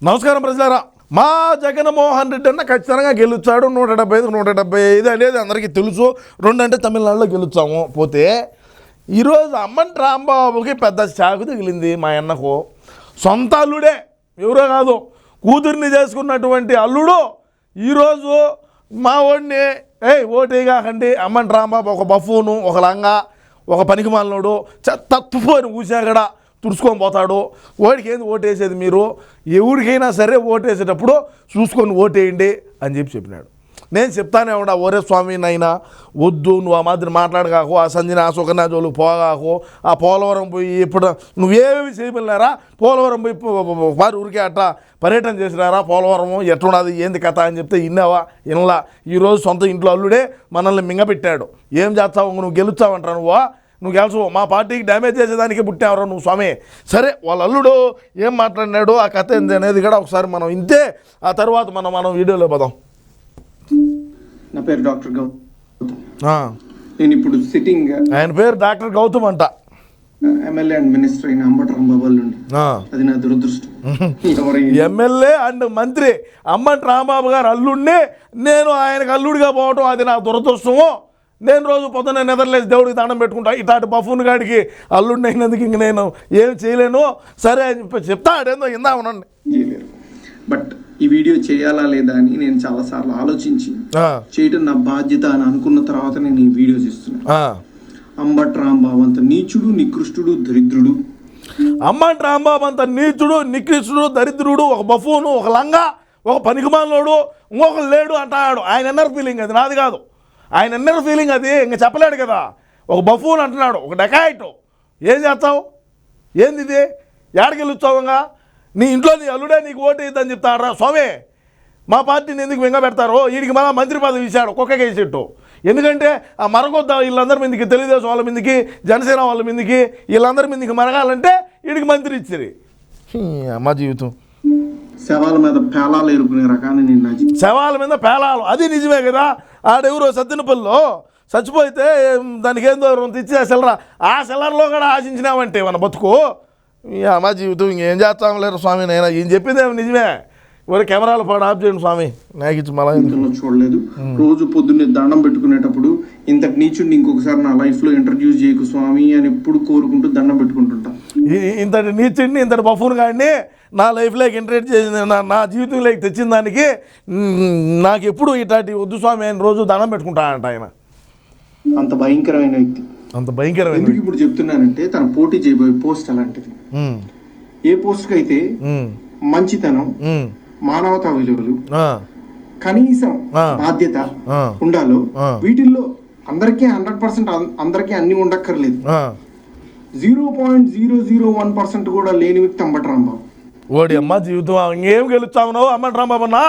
నమస్కారం ప్రజలారా. మా జగన్మోహన్ రెడ్డి అన్న ఖచ్చితంగా గెలుచాడు. 175 అనేది అందరికీ తెలుసు. 2 అంటే తమిళనాడులో గెలుచాము. పోతే ఈరోజు అమ్మంటి రాంబాబుకి పెద్ద షాకు తగిలింది. మా అన్నకు సొంత అల్లుడే, ఎవరో కాదు, కూతుర్ని చేసుకున్నటువంటి అల్లుడు ఈరోజు మా వాడిని ఓటే కాకండి, అమ్మంటి రాంబాబు ఒక బఫూను, ఒక లంగా, ఒక పనికిమాలినోడు, తప్పుని ఊసాగడ తుడుచుకొని పోతాడు. ఓడికి ఏంది ఓటేసేది? మీరు ఎవరికైనా సరే ఓటేసేటప్పుడు చూసుకొని ఓటేయండి అని చెప్పినాడు. నేను చెప్తానే ఉన్నా, ఒరే స్వామి నైనా వద్దు, నువ్వు ఆ మాదిరి మాట్లాడగాకు, ఆ సంజన ఆ సుకన్య జోలికి పోగాకు, ఆ పోలవరం పోయి ఇప్పుడు నువ్వేమి చేయమన్నారా? పోలవరం పోయి వారి ఊరికే అట్లా పర్యటన చేసినారా? పోలవరము ఎట్లున్నది ఏంది కథ అని చెప్తే ఇన్నావా? ఇన్లా ఈరోజు సొంత ఇంట్లో అల్లుడే మనల్ని మింగపెట్టాడు. ఏం చేస్తావు? నువ్వు గెలుస్తావంటా? నువ్వు గెలుచు, మా పార్టీకి డ్యామేజ్ చేసేదానికి పుట్టావరా నువ్వు స్వామి. సరే, వాళ్ళ అల్లుడు ఏం మాట్లాడినాడు, ఆ కథ ఏంది అనేది కూడా ఒకసారి మనం ఇంతే, ఆ తర్వాత మనం వీడియోలో పోదాం. నా పేరు డాక్టర్ గౌతమ్. నేను ఇప్పుడు సిట్టింగ్, ఆయన పేరు డాక్టర్ గౌతమ్ అంట, ఎమ్మెల్యే అండ్ మినిస్టర్ అయిన అంబటి రాంబాబు నుండి. అది నా దురదృష్టం. ఎమ్మెల్యే అండ్ మంత్రి అంబటి రాంబాబు గారు అల్లుడిని నేను ఆయనకు అల్లుడిగా పోవటం అది నా దురదృష్టము. నేను రోజు పొద్దున్న నిద్రలేసి దేవుడికి దండం పెట్టుకుంటా. ఇట్లాంటి బఫూన్ గాడికి అల్లుడిని అయినందుకు ఇంక నేను ఏం చేయలేను. సరే అని చెప్తా, అదేందో ఇందా ఉండండి. బట్ ఈ వీడియో చేయాలా లేదా అని నేను చాలాసార్లు ఆలోచించి చేయటం నా బాధ్యత అని అనుకున్న తర్వాత నేను ఈ వీడియో చేస్తున్నా. అంబటి రాంబాబు అంత నీచుడు, నికృష్టుడు, దరిద్రుడు. అంబటి రాంబాబు అంత నీచుడు, నికృష్టుడు, దరిద్రుడు, ఒక బఫూను, ఒక లంగా, ఒక పనికిమాలినోడు, ఇంకొకరు లేడు అంటాడు. ఆయన ఎన్నర్ ఫీలింగ్ అది, నాది కాదు. ఆయన ఎన్నర్ ఫీలింగ్ అది, ఇంకా చెప్పలేడు కదా. ఒక బఫూన్ అంటున్నాడు, ఒక డెకాయిట్. ఏం చేస్తావు? ఏంది ఇది? ఏడకి వెళ్ళొచ్చావు? ఇంకా నీ ఇంట్లో నీ అల్లుడే నీకు ఓటు ఇద్దని చెప్తాడరా స్వామి. మా పార్టీని ఎందుకు మింగ పెడతారో? వీడికి మళ్ళీ మంత్రి పదవి ఇచ్చాడు, కుక్కకి వేసేట్టు. ఎందుకంటే ఆ మరగొద్దా వీళ్ళందరి మీదకి, తెలుగుదేశం వాళ్ళ మీదకి, జనసేన వాళ్ళ మీదకి, వీళ్ళందరి మీదకి మరగాలంటే వీడికి మంత్రి ఇచ్చారు. అమ్మ జీవితం శవాల మీద పేలాలు ఎరుకునే రకాన్ని నిన్న. శవాల మీద పేలాలు, అది నిజమే కదా. ఆడెవరో సత్తినపల్లిలో చచ్చిపోతే దానికి ఏందో తెచ్చి ఆ సెల్లరా, ఆ సెల్లర్లో కూడా ఆశించినామంటే మన బతుకు. అమ్మ జీవితం ఇంకేం చేస్తాం లేరు స్వామి. నేను ఏం చెప్పింది ఏమి నిజమే. ఎవరు కెమెరాలు పాడు ఆఫ్ చేయండి స్వామి. నాకు ఇచ్చి మళ్ళీ చూడలేదు. రోజు పొద్దున్నే దండం పెట్టుకునేటప్పుడు ఇంతటి నీచుడిని ఇంకొకసారి నా లైఫ్లో ఇంట్రడ్యూస్ చేయకు స్వామి అని ఎప్పుడు కోరుకుంటూ దండం పెట్టుకుంటుంటా. ఇంతటి నీచుడిని, ఇంతటి బఫూన్ గాడిని నా లైఫ్లోకి ఇంట్రడ్యూస్ చేసింది, నా జీవితంలోకి తెచ్చిన దానికి నాకు ఎప్పుడు ఇట్లాంటి వద్దు స్వామి అని రోజు దండం పెట్టుకుంటానంట ఆయన. అంత భయంకరమైన వ్యక్తి, అంత భయంకరమైన. ఎందుకు ఇప్పుడు చెప్తున్నానంటే తన పోటీ చేయబోయే పోస్ట్ అలాంటిది. ఏ పోస్ట్కి అయితే మంచితనం, మానవతా విలువలు, కనీసం బాధ్యత ఉండాలో వీటిల్లో అందరికీ 100% అందరికీ అన్ని ఉండక్కర్లేదు. 0.001% కూడా లేని వ్యక్తి అంబటి రాంబాబు. ఓడి అమ్మ జీవితం ఇంకేం గెలుస్తావు అంబటి రాంబాబు అన్న?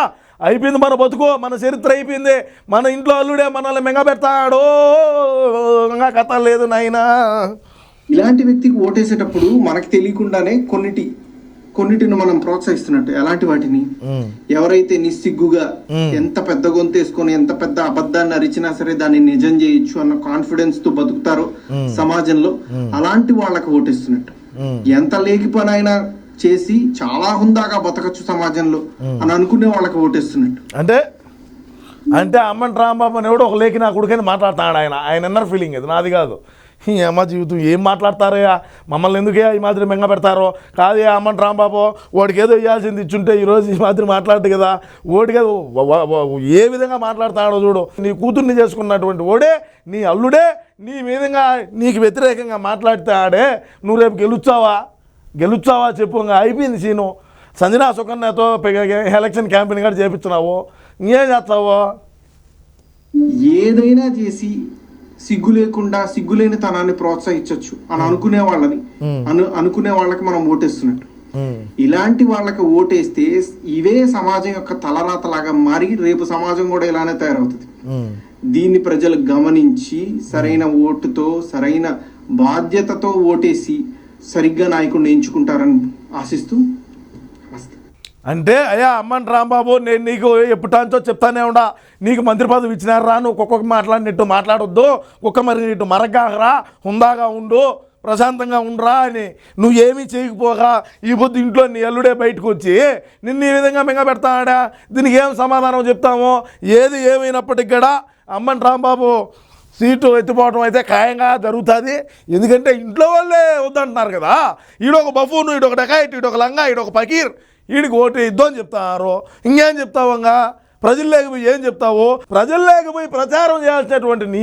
అయిపోయింది మన బతుకు, మన చరిత్ర అయిపోయింది. మన ఇంట్లో అల్లుడే మనల్ని మెంగ పెడతాడు, కథ లేదు నాయనా. ఇలాంటి వ్యక్తికి ఓటేసేటప్పుడు మనకు తెలియకుండానే కొన్నిటిని మనం ప్రోత్సహిస్తున్నట్టు. ఎలాంటి వాటిని? ఎవరైతే నిస్సిగ్గుగా ఎంత పెద్ద గొంతేసుకొని ఎంత పెద్ద అబద్ధాన్ని అరిచినా సరే దాన్ని నిజం చేయొచ్చు అన్న కాన్ఫిడెన్స్ తో బతుకుతారో సమాజంలో, అలాంటి వాళ్ళకి ఓటేస్తున్నట్టు. ఎంత లేకి పని అయినా చేసి చాలా హుందాగా బతకచ్చు సమాజంలో అని అనుకునే వాళ్ళకి ఓటేస్తున్నట్టు. అంటే అంబటి రాంబాబు అని ఎవడో ఒక లేఖి నా కొడుకని మాట్లాడతాడు ఆయన ఎన్నర్ ఫీలింగ్ అది, నాది కాదు. ఈ అమ్మ జీవితం ఏం మాట్లాడతారయ్యా? మమ్మల్ని ఎందుకే ఈ మాదిరి మెంగ పెడతారో? కాదే అంబటి రాంబాబు, వాడికి ఏదో ఇవ్వాల్సింది ఇచ్చుంటే ఈరోజు ఈ మాదిరి మాట్లాడదు కదా. ఓడికి ఏ విధంగా మాట్లాడతాడో చూడు. నీ కూతుర్ని చేసుకున్నటువంటి ఓడే, నీ అల్లుడే నీ విధంగా నీకు వ్యతిరేకంగా మాట్లాడితే ఆడే నువ్వు రేపు గెలుచావా చెప్పు. ఇంకా అయిపోయింది సీను. సంజన సుకన్యతో ఎలక్షన్ క్యాంపెయిన్ కూడా చేపించినావు, ఇంకేం చేస్తావు? ఏదైనా చేసి సిగ్గు లేకుండా సిగ్గులేని తనాన్ని ప్రోత్సహించవచ్చు అని అనుకునే వాళ్ళకి మనం ఓటేస్తున్నట్టు. ఇలాంటి వాళ్ళకి ఓటేస్తే ఇవే సమాజం యొక్క తలరాతలాగా మారి రేపు సమాజం కూడా ఇలానే తయారవుతుంది. దీన్ని ప్రజలు గమనించి సరైన ఓటుతో, సరైన బాధ్యతతో ఓటేసి సరిగ్గా నాయకుడిని ఎంచుకుంటారని ఆశిస్తూ. అంటే అయ్యా అంబటి రాంబాబు, నేను నీకు ఎప్పుటాంచో చెప్తానే ఉండా, నీకు మంత్రి పదవి ఇచ్చినారా, నువ్వు ఒక్కొక్క మాట్లాడినట్టు మాట్లాడొద్దు, ఒక్క మరి ఇటు మరగ్గారా, హుందాగా ఉండు, ప్రశాంతంగా ఉండరా అని నువ్వేమీ చేయకపోగా ఈ పొద్దు ఇంట్లో నీ అల్లుడే బయటకు వచ్చి నిన్ను ఈ విధంగా మింగ పెడతాడా? దీనికి ఏం సమాధానం చెప్తామో? ఏది ఏమైనప్పటికి కూడా అమ్మన్ రాంబాబు సీటు ఎత్తిపోవడం అయితే ఖాయంగా జరుగుతుంది. ఎందుకంటే ఇంట్లో వాళ్ళే వద్దంటున్నారు కదా. ఈడొక బఫూను, ఈడొక డకాయిట్, ఈడొక లంగా, ఈడొక పకీర్, ఈడికి ఓటు ఇద్దు అని చెప్తారు. ఇంకేం చెప్తావంగా? ప్రజల్లోకి పోయి ఏం చెప్తావు? ప్రజల్లోకి పోయి ప్రచారం చేయాల్సినటువంటి నీ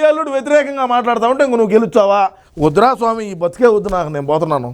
అల్లుడు వ్యతిరేకంగా మాట్లాడుతూ ఉంటే ఇంక నువ్వు గెలుస్తావా? వద్దురా స్వామి, ఈ బతికే వద్దు నాకు, నేను పోతున్నాను.